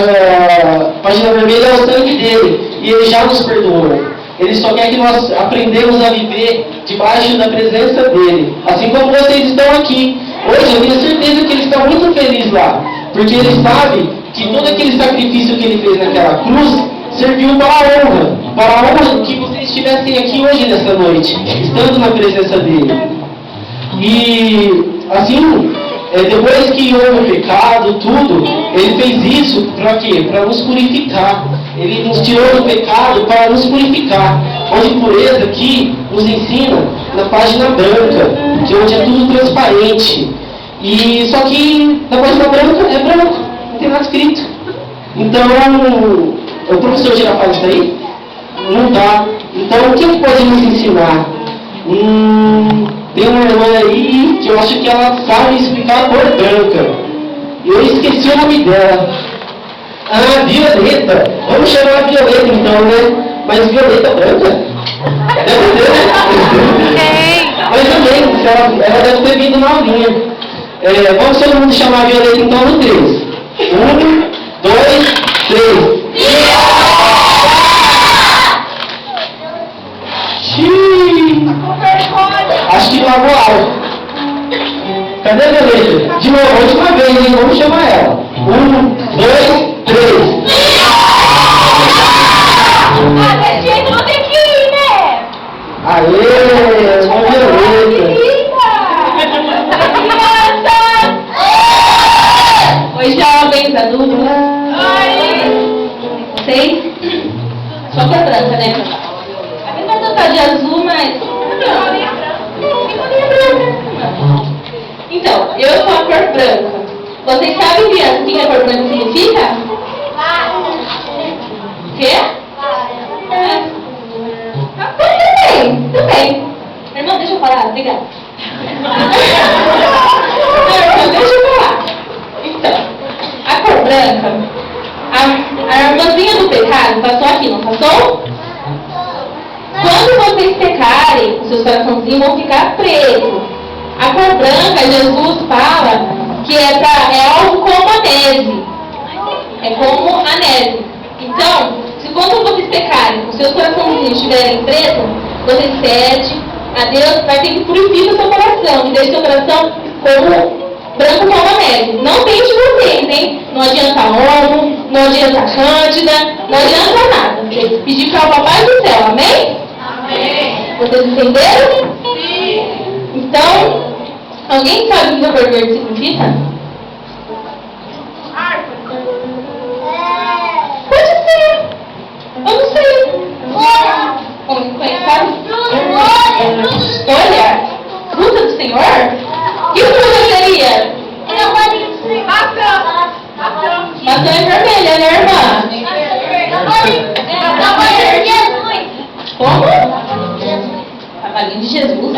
da página vermelha é o sangue dele, e ele já nos perdoou. Ele só quer que nós aprendamos a viver debaixo da presença dele. Assim como vocês estão aqui. Hoje eu tenho certeza que ele está muito feliz lá. Porque ele sabe que todo aquele sacrifício que ele fez naquela cruz serviu para a honra. Para a honra que vocês estivessem aqui hoje nessa noite, estando na presença dele. E assim, depois que houve o pecado, tudo, ele fez isso para quê? Para nos purificar. Ele nos tirou do pecado para nos purificar. Onde pureza aqui nos ensina na página branca, que onde é tudo transparente. E só que na página branca é branco, não tem nada escrito. Então, o professor já faz isso aí? Não dá. Então, o que pode nos ensinar? Tem uma irmã aí que eu acho que ela sabe explicar a cor branca. Eu esqueci o nome dela. Ah, Violeta. Vamos chamar a Violeta então, né? Mas Violeta branca? Deve ter, né? Mas também, ela deve ter vindo novinha. Vamos todo mundo chamar a Violeta então no 3. 1, 2, 3. Acho que lavou alto. Cadê a Violeta? De novo, a última vez, hein? Vamos chamar ela. 1, 2, 3. Ah, desse jeito eu vou ter que ir, né? Aê, uma Violeta. Oi, jovens, adultos. Oi. Vocês? Só que é branca, né? A minha vai estar de azul, mas... Então, eu sou a cor branca. Vocês sabem o que a cor branca significa? O quê? Tudo bem. Irmão, deixa eu falar, obrigada. Não, deixa eu falar. Então, a cor branca, a irmãzinha do pecado passou aqui, não passou? Quando vocês pecarem, os seus coraçãozinhos vão ficar presos. A cor branca, Jesus fala que é algo como a neve. É como a neve. Então, se quando vocês pecarem, os seus coraçãozinhos estiverem presos, vocês pedem a Deus para que purifique o seu coração, que deixe o seu coração como branco como a neve. Não tente vocês, hein? Não adianta homo, não adianta cândida, não adianta nada. Tem que pedir para o Papai do Céu, amém? Amém. Vocês entenderam? Sim. Então, alguém sabe o que a cor verde significa? Árvore. Pode ser. Eu não sei. Sabe? Olha, fruta do Senhor? Que fruta seria? Maçã é vermelha, né, irmã? Como? Cavalinho de Jesus.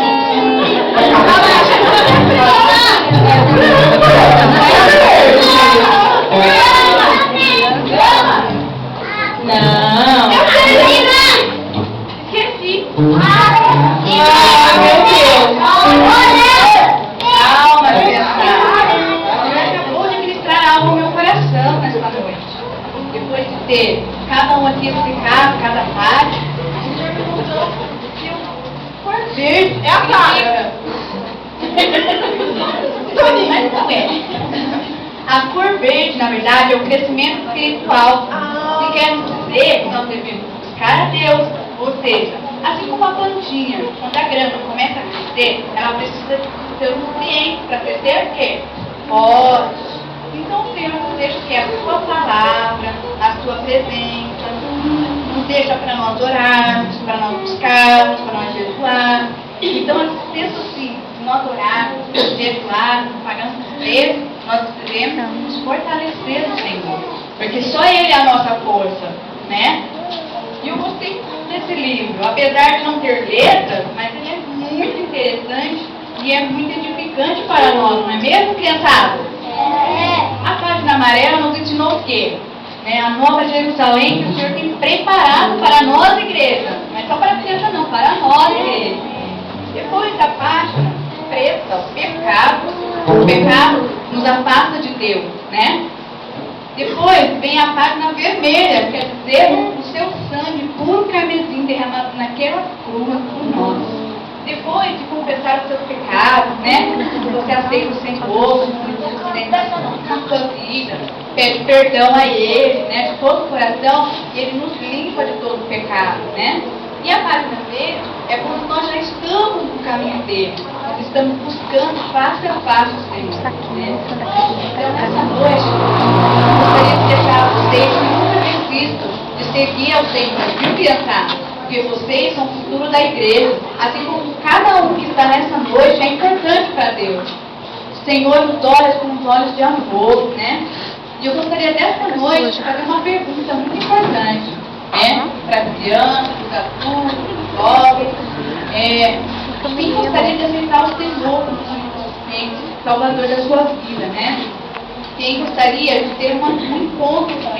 Não. Esqueci. Meu Deus. Calma, acabou de ministrar algo no meu coração nesta noite. Depois de ter cada um aqui explicado, cada parte, o Senhor perguntou se o cor verde é a cara. Mas não é. A cor verde, na verdade, é o crescimento espiritual. Que quer dizer que nós devemos buscar a Deus. Ou seja, assim como a plantinha, quando a grama começa a crescer, ela precisa de seus nutrientes para crescer o quê? Forte. Então o Senhor nos deixa que é a sua palavra, a sua presença, nos deixa para nós orarmos, para nós buscarmos, para nós jejuarmos. Então, penso assim, se nós orarmos, jejuarmos, pagarmos preço, nós devemos nos fortalecer no Senhor. Porque só Ele é a nossa força, né? E eu gostei desse livro, apesar de não ter letras, mas ele é muito interessante e é muito edificante para nós, não é mesmo, criançada? A página amarela nos ensinou o quê? A Nova Jerusalém que o Senhor tem preparado para nós, igreja. Não é só para a criança não, para nós, igreja. Depois da página preta, o pecado nos afasta de Deus, né? Depois vem a página vermelha, quer dizer, o seu sangue puro carmesim derramado naquela cruz por nós. Depois de confessar os seus pecados, né? Você aceita o Senhor, na sua vida, pede perdão a Ele, né? De todo o coração, e Ele nos limpa de todo o pecado, né? E a página verde é quando nós já estamos no caminho dele. Nós estamos buscando face a face o Senhor. Né? Então, nessa noite, eu gostaria de deixar vocês que nunca desistam de seguir ao Senhor, de criançar. Porque vocês são o futuro da igreja. Assim como cada um que está nessa noite é importante para Deus. O Senhor nos olha com os olhos de amor, né? E eu gostaria dessa noite de fazer uma pergunta muito importante, né? Para as crianças, para os adultos, para os jovens. Quem gostaria de aceitar o Senhor como Salvador da sua vida, né? Quem gostaria de ter um encontro com